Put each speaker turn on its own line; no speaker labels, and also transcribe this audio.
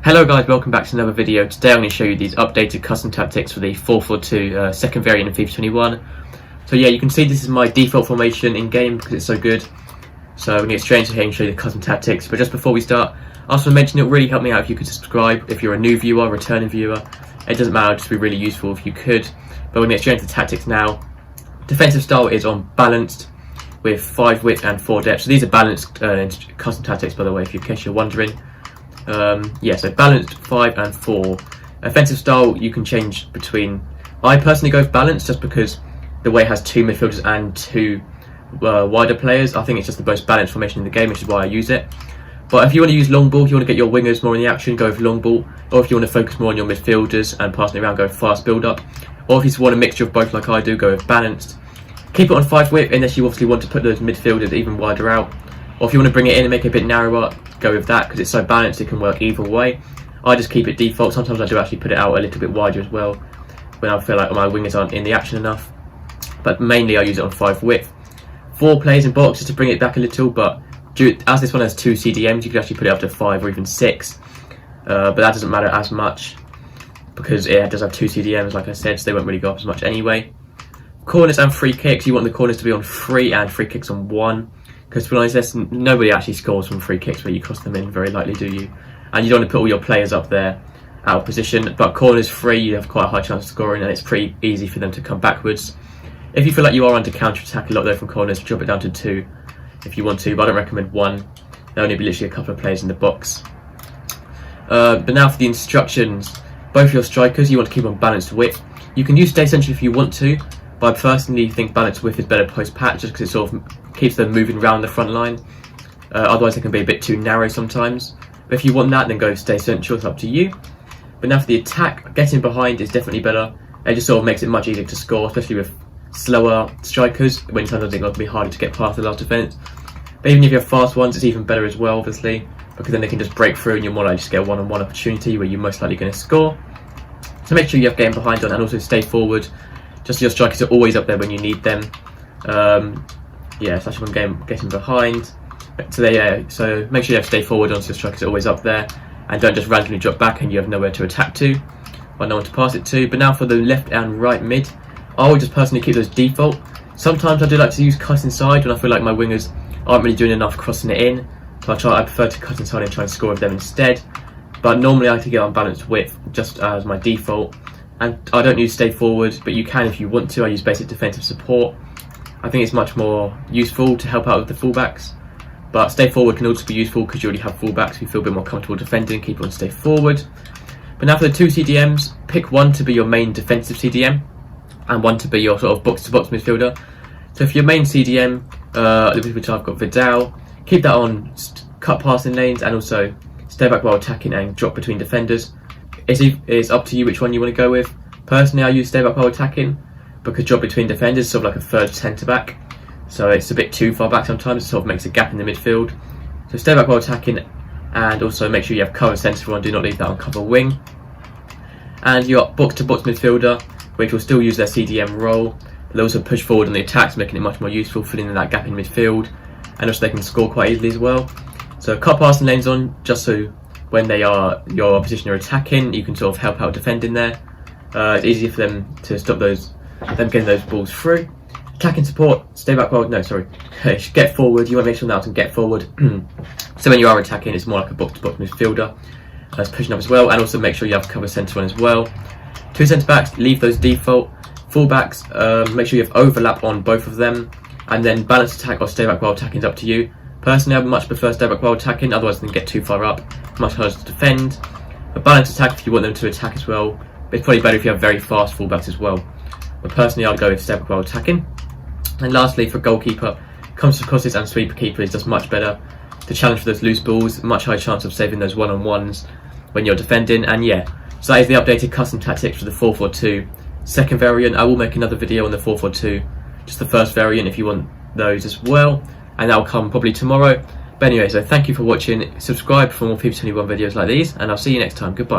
Hello guys, welcome back to another video. Today I'm going to show you these updated custom tactics for the 4-4-2 second variant in FIFA 21. So yeah, you can see this is my default formation in game because it's so good. So I'm going to get straight into here and show you the custom tactics. But just before we start, I also want to mention it would really help me out if you could subscribe. If you're a new viewer, returning viewer, it doesn't matter, it'd just be really useful if you could. But we're going to get straight into the tactics now. Defensive style is on balanced with 5 width and 4 depth. So these are balanced custom tactics, by the way, in case you're wondering. So balanced 5 and 4. Offensive style you can change between. I personally go with balanced just because the way it has 2 midfielders and 2 wider players. I think it's just the most balanced formation in the game, which is why I use it. But if you want to use long ball, if you want to get your wingers more in the action, go with long ball. Or if you want to focus more on your midfielders and passing around, go with fast build up. Or if you just want a mixture of both like I do, go with balanced. Keep it on 5 width unless you obviously want to put those midfielders even wider out. Or if you want to bring it in and make it a bit narrower, go with that because it's so balanced it can work either way. I just keep it default. Sometimes I do actually put it out a little bit wider as well when I feel like my wingers aren't in the action enough. But mainly I use it on 5 width. 4 players in box just to bring it back a little, but as this one has 2 CDMs, you could actually put it up to 5 or even 6. But that doesn't matter as much because it does have 2 CDMs, like I said, so they won't really go up as much anyway. Corners and free kicks, you want the corners to be on 3 and free kicks on 1. Because to be honest, nobody actually scores from free kicks where you cross them in very lightly, do you? And you don't want to put all your players up there out of position. But corners free, you have quite a high chance of scoring, and it's pretty easy for them to come backwards. If you feel like you are under counter attack a lot though from corners, drop it down to 2 if you want to. But I don't recommend 1. There'll only be literally a couple of players in the box. But now for the instructions, both your strikers you want to keep on balanced width. You can use stay central if you want to. But I personally think balanced width is better post-patch just because it sort of keeps them moving around the front line. Otherwise they can be a bit too narrow sometimes. But if you want that, then go stay central, it's up to you. But now for the attack, getting behind is definitely better. It just sort of makes it much easier to score, especially with slower strikers, when sometimes it's going to be harder to get past the last defence. But even if you have fast ones, it's even better as well, obviously, because then they can just break through and you're more likely to get a one-on-one opportunity where you're most likely going to score. So make sure you have getting behind on and also stay forward. Just so your strikers are always up there when you need them. Especially when getting behind. So make sure you have to stay forward on so your strikers are always up there, and don't just randomly drop back and you have nowhere to attack to, or no one to pass it to. But now for the left and right mid, I would just personally keep those default. Sometimes I do like to use cut inside when I feel like my wingers aren't really doing enough crossing it in. So I prefer to cut inside and try and score with them instead. But normally I like to get on balanced width just as my default. And I don't use stay forward, but you can if you want to. I use basic defensive support. I think it's much more useful to help out with the fullbacks. But stay forward can also be useful because you already have fullbacks who feel a bit more comfortable defending, keep on stay forward. But now for the 2 CDMs, pick one to be your main defensive CDM and one to be your sort of box-to-box midfielder. So for your main CDM, which I've got Vidal, keep that on cut passing lanes and also stay back while attacking and drop between defenders. It's up to you which one you want to go with. Personally, I use stay back while attacking because drop between defenders is sort of like a third centre back, so it's a bit too far back sometimes. It sort of makes a gap in the midfield. So stay back while attacking, and also make sure you have cover centre on. Do not leave that on cover wing. And your box-to-box midfielder, which will still use their CDM role, but they also push forward on the attacks, making it much more useful, filling in that gap in midfield, and also they can score quite easily as well. So cut passing lanes on just so when they are your opposition are attacking, you can sort of help out defending there. It's easier for them to stop them getting those balls through. Attacking support, stay back well, get forward. You want to make sure that can get forward. So when you are attacking, it's more like a box-to-box midfielder. That's pushing up as well, and also make sure you have cover centre on as well. 2 centre backs, leave those default. Fullbacks, make sure you have overlap on both of them, and then balanced attack or stay back while attacking is up to you. Personally, I much prefer stay back while attacking, otherwise they can get too far up, much harder to defend. A balanced attack if you want them to attack as well, but it's probably better if you have very fast fullbacks as well. But personally, I'd go with stay back while attacking. And lastly, for goalkeeper, comes to crosses and sweeper keeper is just much better to challenge for those loose balls, much higher chance of saving those one-on-ones when you're defending. And yeah, so that is the updated custom tactics for the 4-4-2 second variant. I will make another video on the 4-4-2, just the first variant if you want those as well. And that will come probably tomorrow. But anyway, so thank you for watching. Subscribe for more FIFA 21 videos like these, and I'll see you next time. Goodbye.